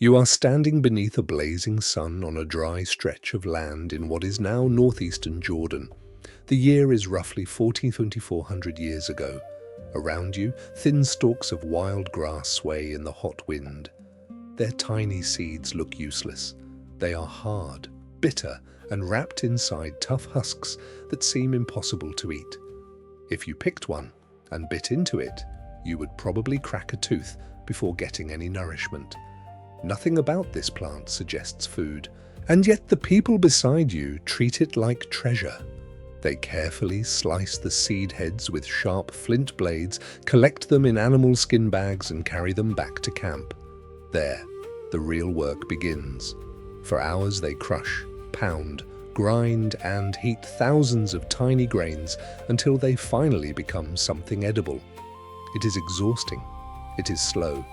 You are standing beneath a blazing sun on a dry stretch of land in what is now northeastern Jordan. The year is roughly 2,400 years ago. Around you, thin stalks of wild grass sway in the hot wind. Their tiny seeds look useless. They are hard, bitter, and wrapped inside tough husks that seem impossible to eat. If you picked one and bit into it, you would probably crack a tooth before getting any nourishment. Nothing about this plant suggests food, and yet the people beside you treat it like treasure. They carefully slice the seed heads with sharp flint blades, collect them in animal skin bags, and carry them back to camp. There, the real work begins. For hours they crush, pound, grind, and heat thousands of tiny grains until they finally become something edible. It is exhausting. It is slow.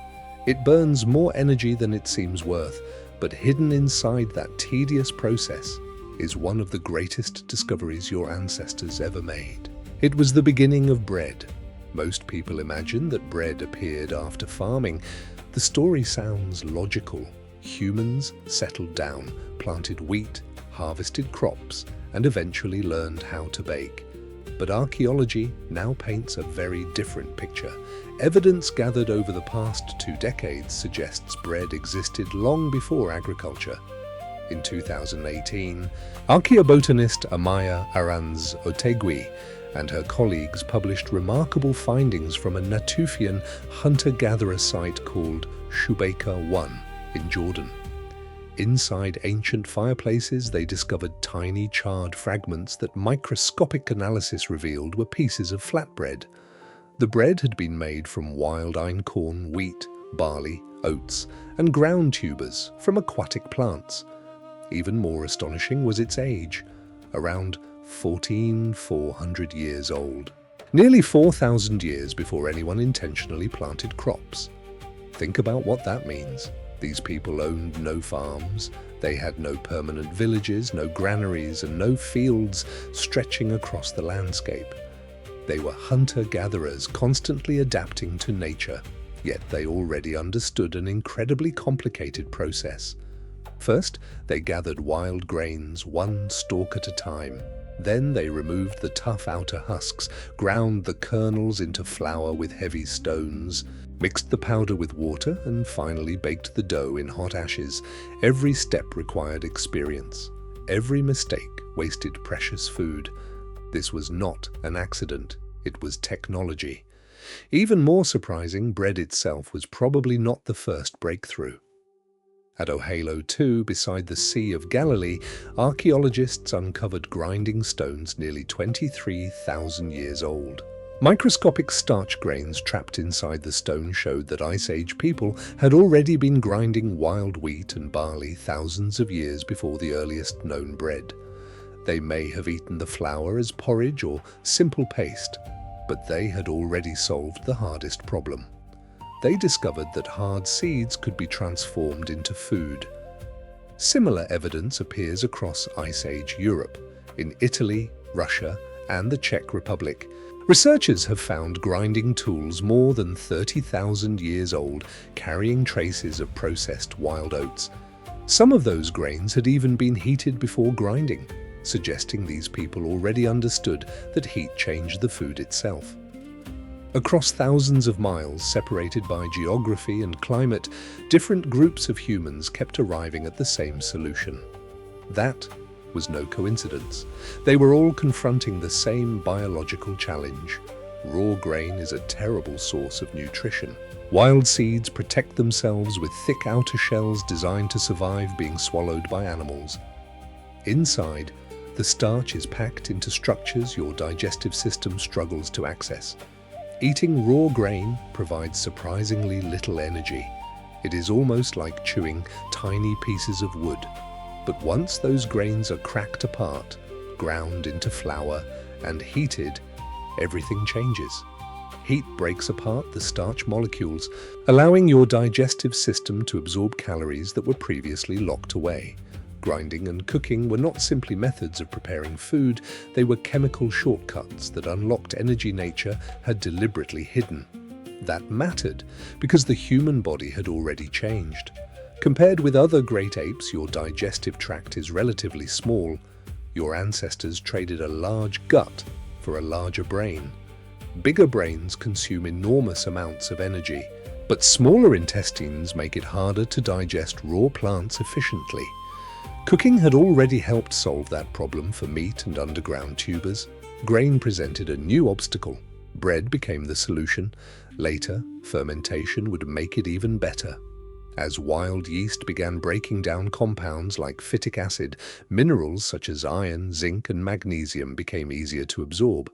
It burns more energy than it seems worth, but hidden inside that tedious process is one of the greatest discoveries your ancestors ever made. It was the beginning of bread. Most people imagine that bread appeared after farming. The story sounds logical. Humans settled down, planted wheat, harvested crops, and eventually learned how to bake. But archaeology now paints a very different picture. Evidence gathered over the past 2 decades suggests bread existed long before agriculture. In 2018, archaeobotanist Amaya Aranz Otegui and her colleagues published remarkable findings from a Natufian hunter-gatherer site called Shubaika 1 in Jordan. Inside ancient fireplaces, they discovered tiny charred fragments that microscopic analysis revealed were pieces of flatbread. The bread had been made from wild einkorn, wheat, barley, oats, and ground tubers from aquatic plants. Even more astonishing was its age, around 14,400 years old. Nearly 4,000 years before anyone intentionally planted crops. Think about what that means. These people owned no farms, they had no permanent villages, no granaries, and no fields stretching across the landscape. They were hunter-gatherers, constantly adapting to nature, yet they already understood an incredibly complicated process. First, they gathered wild grains, one stalk at a time. Then they removed the tough outer husks, ground the kernels into flour with heavy stones, mixed the powder with water, and finally baked the dough in hot ashes. Every step required experience. Every mistake wasted precious food. This was not an accident. It was technology. Even more surprising, bread itself was probably not the first breakthrough. At Ohalo 2, beside the Sea of Galilee, archaeologists uncovered grinding stones nearly 23,000 years old. Microscopic starch grains trapped inside the stone showed that Ice Age people had already been grinding wild wheat and barley thousands of years before the earliest known bread. They may have eaten the flour as porridge or simple paste, but they had already solved the hardest problem. They discovered that hard seeds could be transformed into food. Similar evidence appears across Ice Age Europe, in Italy, Russia, and the Czech Republic. Researchers have found grinding tools more than 30,000 years old, carrying traces of processed wild oats. Some of those grains had even been heated before grinding, suggesting these people already understood that heat changed the food itself. Across thousands of miles separated by geography and climate, different groups of humans kept arriving at the same solution. That was no coincidence. They were all confronting the same biological challenge. Raw grain is a terrible source of nutrition. Wild seeds protect themselves with thick outer shells designed to survive being swallowed by animals. Inside, the starch is packed into structures your digestive system struggles to access. Eating raw grain provides surprisingly little energy. It is almost like chewing tiny pieces of wood. But once those grains are cracked apart, ground into flour, and heated, everything changes. Heat breaks apart the starch molecules, allowing your digestive system to absorb calories that were previously locked away. Grinding and cooking were not simply methods of preparing food, they were chemical shortcuts that unlocked energy nature had deliberately hidden. That mattered because the human body had already changed. Compared with other great apes, your digestive tract is relatively small. Your ancestors traded a large gut for a larger brain. Bigger brains consume enormous amounts of energy, but smaller intestines make it harder to digest raw plants efficiently. Cooking had already helped solve that problem for meat and underground tubers. Grain presented a new obstacle. Bread became the solution. Later, fermentation would make it even better. As wild yeast began breaking down compounds like phytic acid, minerals such as iron, zinc, and magnesium became easier to absorb.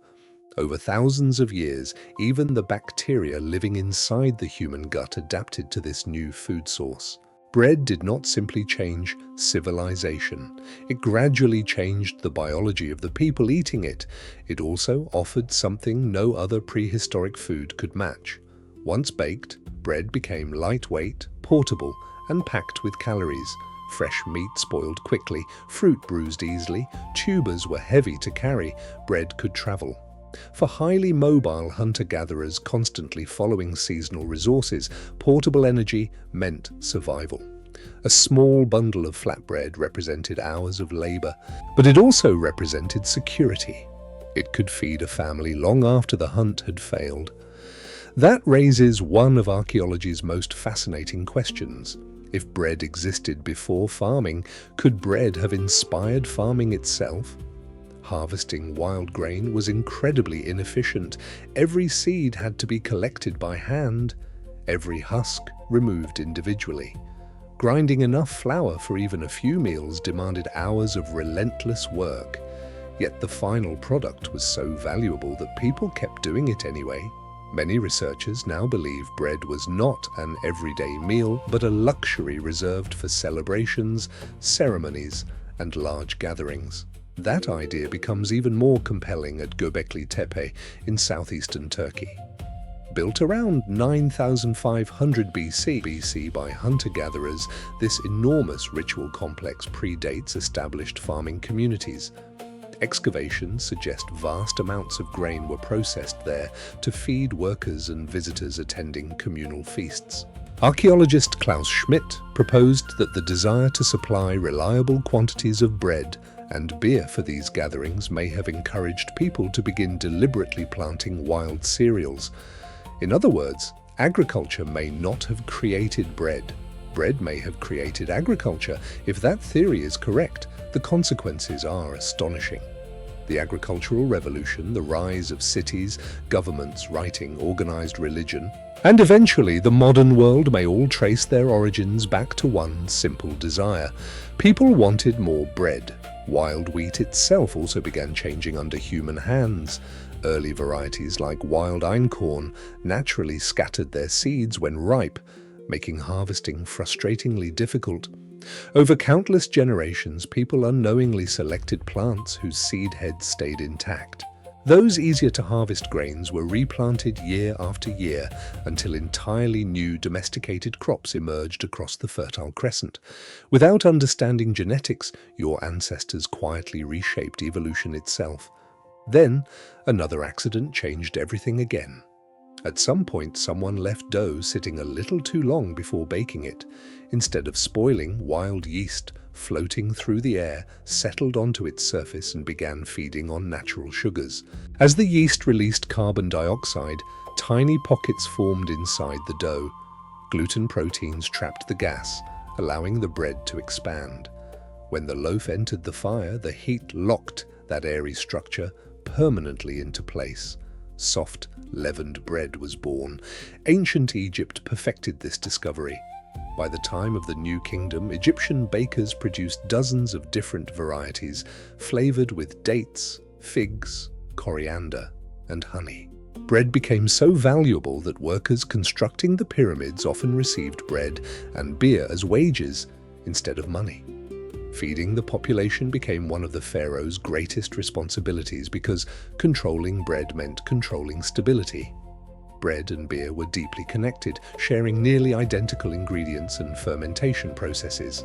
Over thousands of years, even the bacteria living inside the human gut adapted to this new food source. Bread did not simply change civilization. It gradually changed the biology of the people eating it. It also offered something no other prehistoric food could match. Once baked, bread became lightweight, portable, and packed with calories. Fresh meat spoiled quickly, fruit bruised easily, tubers were heavy to carry, bread could travel. For highly mobile hunter-gatherers constantly following seasonal resources, portable energy meant survival. A small bundle of flatbread represented hours of labor, but it also represented security. It could feed a family long after the hunt had failed. That raises one of archaeology's most fascinating questions. If bread existed before farming, could bread have inspired farming itself? Harvesting wild grain was incredibly inefficient. Every seed had to be collected by hand, every husk removed individually. Grinding enough flour for even a few meals demanded hours of relentless work. Yet the final product was so valuable that people kept doing it anyway. Many researchers now believe bread was not an everyday meal, but a luxury reserved for celebrations, ceremonies, and large gatherings. That idea becomes even more compelling at Göbekli Tepe in southeastern Turkey. Built around 9500 BC by hunter-gatherers, this enormous ritual complex predates established farming communities. Excavations suggest vast amounts of grain were processed there to feed workers and visitors attending communal feasts. Archaeologist Klaus Schmidt proposed that the desire to supply reliable quantities of bread and beer for these gatherings may have encouraged people to begin deliberately planting wild cereals. In other words, agriculture may not have created bread. Bread may have created agriculture. If that theory is correct, the consequences are astonishing. The agricultural revolution, the rise of cities, governments, writing, organized religion, and eventually the modern world may all trace their origins back to one simple desire. People wanted more bread. Wild wheat itself also began changing under human hands. Early varieties like wild einkorn naturally scattered their seeds when ripe, making harvesting frustratingly difficult. Over countless generations, people unknowingly selected plants whose seed heads stayed intact. Those easier-to-harvest grains were replanted year after year until entirely new domesticated crops emerged across the Fertile Crescent. Without understanding genetics, your ancestors quietly reshaped evolution itself. Then, another accident changed everything again. At some point, someone left dough sitting a little too long before baking it. Instead of spoiling, wild yeast, floating through the air, settled onto its surface and began feeding on natural sugars. As the yeast released carbon dioxide, tiny pockets formed inside the dough. Gluten proteins trapped the gas, allowing the bread to expand. When the loaf entered the fire, the heat locked that airy structure permanently into place. Soft, leavened bread was born. Ancient Egypt perfected this discovery. By the time of the New Kingdom, Egyptian bakers produced dozens of different varieties, flavored with dates, figs, coriander, and honey. Bread became so valuable that workers constructing the pyramids often received bread and beer as wages instead of money. Feeding the population became one of the pharaoh's greatest responsibilities because controlling bread meant controlling stability. Bread and beer were deeply connected, sharing nearly identical ingredients and fermentation processes.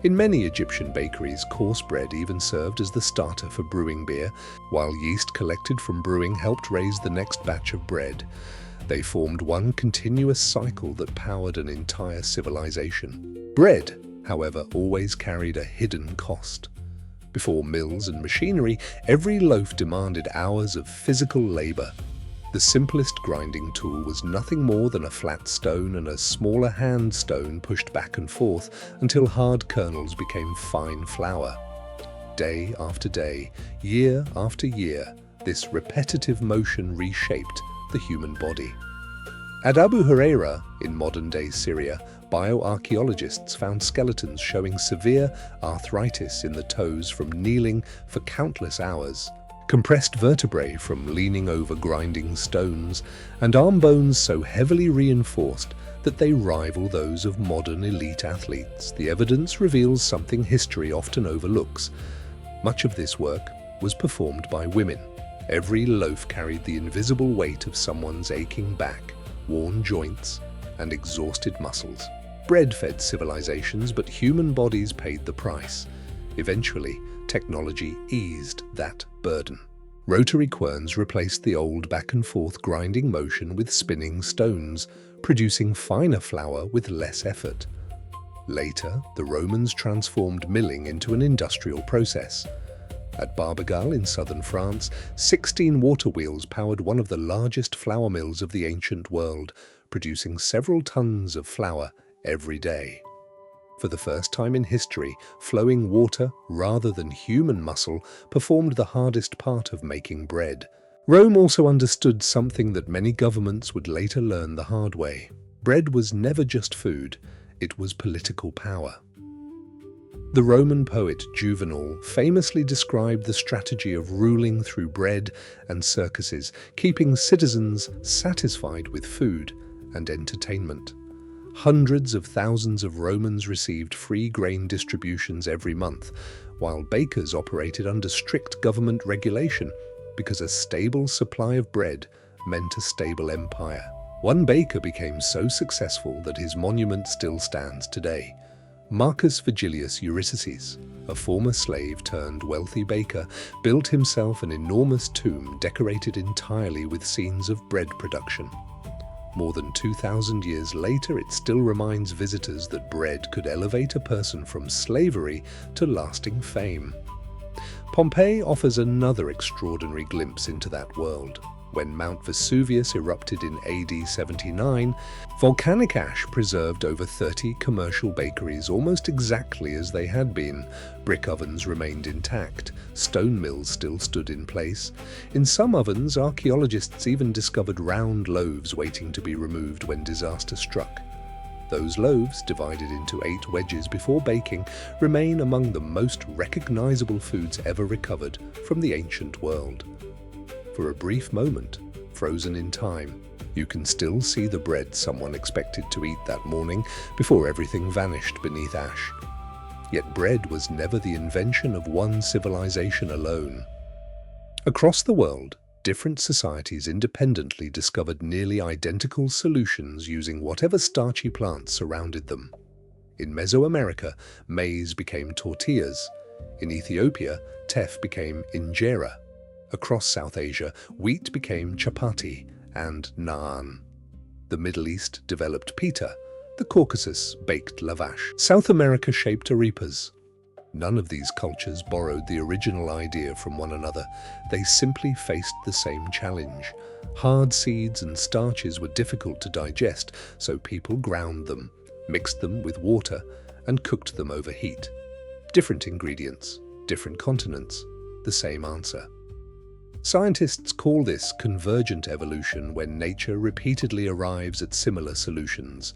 In many Egyptian bakeries, coarse bread even served as the starter for brewing beer, while yeast collected from brewing helped raise the next batch of bread. They formed one continuous cycle that powered an entire civilization. Bread, however, always carried a hidden cost. Before mills and machinery, every loaf demanded hours of physical labor. The simplest grinding tool was nothing more than a flat stone and a smaller hand stone pushed back and forth until hard kernels became fine flour. Day after day, year after year, this repetitive motion reshaped the human body. At Abu Huraira, in modern-day Syria, bioarchaeologists found skeletons showing severe arthritis in the toes from kneeling for countless hours, compressed vertebrae from leaning over grinding stones, and arm bones so heavily reinforced that they rival those of modern elite athletes. The evidence reveals something history often overlooks. Much of this work was performed by women. Every loaf carried the invisible weight of someone's aching back, worn joints, and exhausted muscles. Bread fed civilizations, but human bodies paid the price. Eventually, technology eased that burden. Rotary querns replaced the old back-and-forth grinding motion with spinning stones, producing finer flour with less effort. Later, the Romans transformed milling into an industrial process. At Barbegal in southern France, 16 water wheels powered one of the largest flour mills of the ancient world, producing several tons of flour every day. For the first time in history, flowing water, rather than human muscle, performed the hardest part of making bread. Rome also understood something that many governments would later learn the hard way. Bread was never just food, it was political power. The Roman poet Juvenal famously described the strategy of ruling through bread and circuses, keeping citizens satisfied with food and entertainment. Hundreds of thousands of Romans received free grain distributions every month, while bakers operated under strict government regulation, because a stable supply of bread meant a stable empire. One baker became so successful that his monument still stands today. Marcus Vigilius Eurytices, a former slave turned wealthy baker, built himself an enormous tomb decorated entirely with scenes of bread production. More than 2,000 years later, it still reminds visitors that bread could elevate a person from slavery to lasting fame. Pompeii offers another extraordinary glimpse into that world. When Mount Vesuvius erupted in AD 79, volcanic ash preserved over 30 commercial bakeries almost exactly as they had been. Brick ovens remained intact, stone mills still stood in place. In some ovens, archaeologists even discovered round loaves waiting to be removed when disaster struck. Those loaves, divided into 8 wedges before baking, remain among the most recognizable foods ever recovered from the ancient world. For a brief moment, frozen in time, you can still see the bread someone expected to eat that morning before everything vanished beneath ash. Yet bread was never the invention of one civilization alone. Across the world, different societies independently discovered nearly identical solutions using whatever starchy plants surrounded them. In Mesoamerica, maize became tortillas. In Ethiopia, teff became injera. Across South Asia, wheat became chapati and naan. The Middle East developed pita. The Caucasus baked lavash. South America shaped arepas. None of these cultures borrowed the original idea from one another. They simply faced the same challenge. Hard seeds and starches were difficult to digest, so people ground them, mixed them with water, and cooked them over heat. Different ingredients, different continents, the same answer. Scientists call this convergent evolution when nature repeatedly arrives at similar solutions.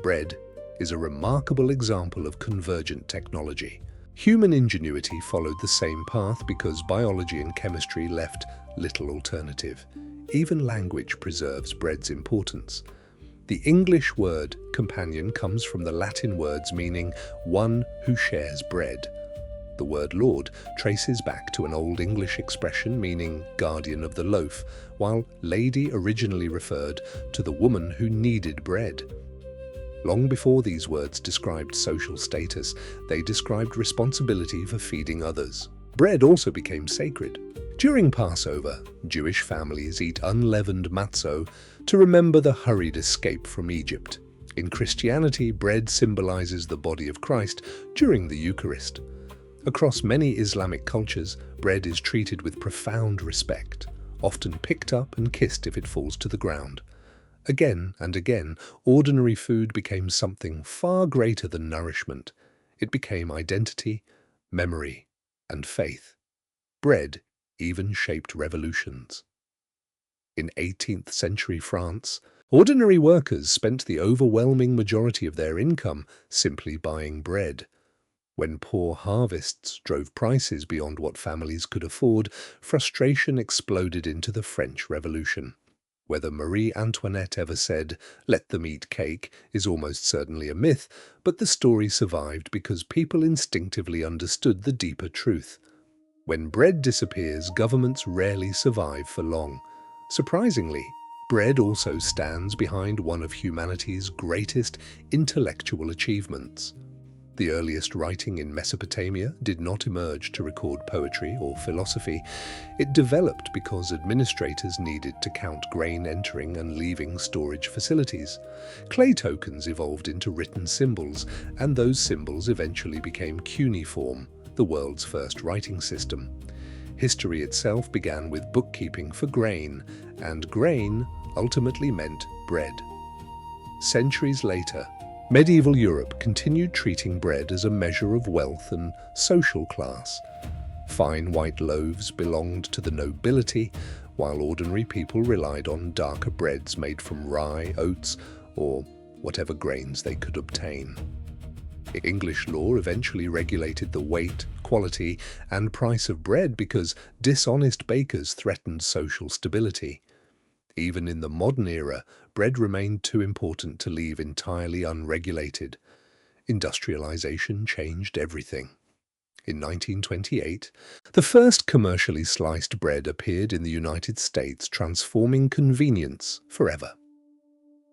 Bread is a remarkable example of convergent technology. Human ingenuity followed the same path because biology and chemistry left little alternative. Even language preserves bread's importance. The English word companion comes from the Latin words meaning one who shares bread. The word Lord traces back to an Old English expression meaning guardian of the loaf, while lady originally referred to the woman who kneaded bread. Long before these words described social status, they described responsibility for feeding others. bread also became sacred. During Passover, Jewish families eat unleavened matzo to remember the hurried escape from Egypt. In Christianity, bread symbolizes the body of Christ during the Eucharist. Across many Islamic cultures, bread is treated with profound respect, often picked up and kissed if it falls to the ground. Again and again, ordinary food became something far greater than nourishment. It became identity, memory, and faith. Bread even shaped revolutions. In 18th century France, ordinary workers spent the overwhelming majority of their income simply buying bread. When poor harvests drove prices beyond what families could afford, frustration exploded into the French Revolution. Whether Marie Antoinette ever said, "Let them eat cake," is almost certainly a myth, but the story survived because people instinctively understood the deeper truth. When bread disappears, governments rarely survive for long. Surprisingly, bread also stands behind one of humanity's greatest intellectual achievements. The earliest writing in Mesopotamia did not emerge to record poetry or philosophy. It developed because administrators needed to count grain entering and leaving storage facilities. Clay tokens evolved into written symbols, and those symbols eventually became cuneiform, the world's first writing system. History itself began with bookkeeping for grain, and grain ultimately meant bread. Centuries later, medieval Europe continued treating bread as a measure of wealth and social class. Fine white loaves belonged to the nobility, while ordinary people relied on darker breads made from rye, oats, or whatever grains they could obtain. English law eventually regulated the weight, quality, and price of bread because dishonest bakers threatened social stability. Even in the modern era, bread remained too important to leave entirely unregulated. Industrialization changed everything. In 1928, the first commercially sliced bread appeared in the United States, transforming convenience forever.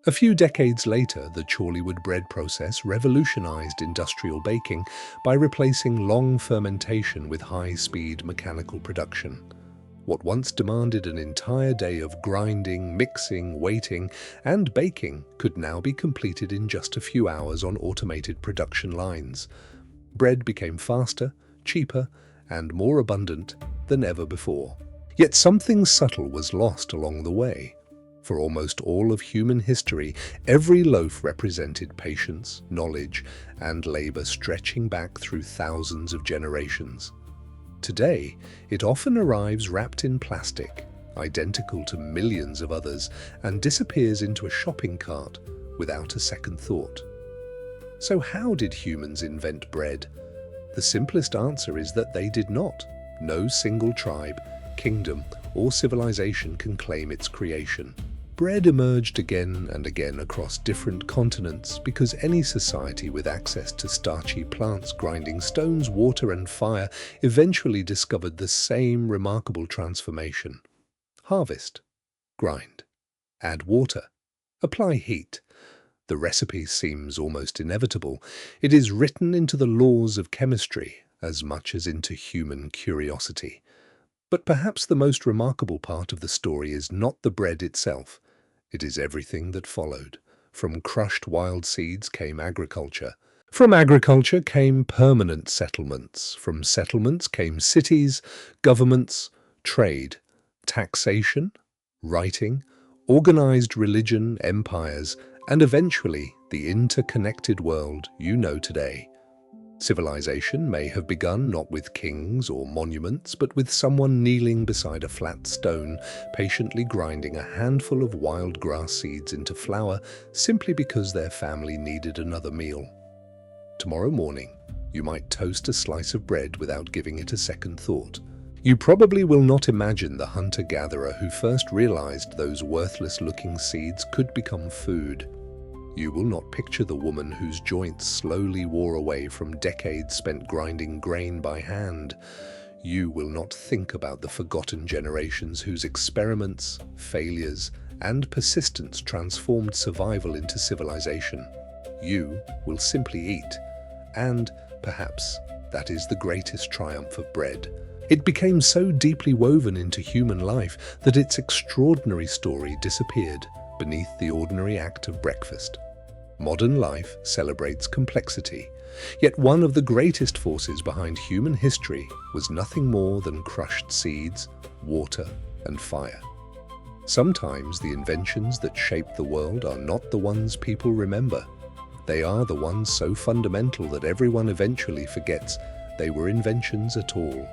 A few decades later, the Chorleywood bread process revolutionized industrial baking by replacing long fermentation with high-speed mechanical production. What once demanded an entire day of grinding, mixing, waiting, and baking could now be completed in just a few hours on automated production lines. Bread became faster, cheaper, and more abundant than ever before. Yet something subtle was lost along the way. For almost all of human history, every loaf represented patience, knowledge, and labor stretching back through thousands of generations. Today, it often arrives wrapped in plastic, identical to millions of others, and disappears into a shopping cart without a second thought. So how did humans invent bread? The simplest answer is that they did not. No single tribe, kingdom, or civilization can claim its creation. Bread emerged again and again across different continents because any society with access to starchy plants grinding stones, water, and fire eventually discovered the same remarkable transformation. Harvest, grind, add water, apply heat. The recipe seems almost inevitable. It is written into the laws of chemistry as much as into human curiosity. But perhaps the most remarkable part of the story is not the bread itself. It is everything that followed. From crushed wild seeds came agriculture. From agriculture came permanent settlements. From settlements came cities, governments, trade, taxation, writing, organized religion, empires, and eventually the interconnected world you know today. Civilization may have begun not with kings or monuments, but with someone kneeling beside a flat stone, patiently grinding a handful of wild grass seeds into flour simply because their family needed another meal. Tomorrow morning, you might toast a slice of bread without giving it a second thought. You probably will not imagine the hunter-gatherer who first realized those worthless-looking seeds could become food. You will not picture the woman whose joints slowly wore away from decades spent grinding grain by hand. You will not think about the forgotten generations whose experiments, failures, and persistence transformed survival into civilization. You will simply eat. And, perhaps, that is the greatest triumph of bread. It became so deeply woven into human life that its extraordinary story disappeared beneath the ordinary act of breakfast. Modern life celebrates complexity, yet one of the greatest forces behind human history was nothing more than crushed seeds, water, and fire. Sometimes the inventions that shape the world are not the ones people remember. They are the ones so fundamental that everyone eventually forgets they were inventions at all.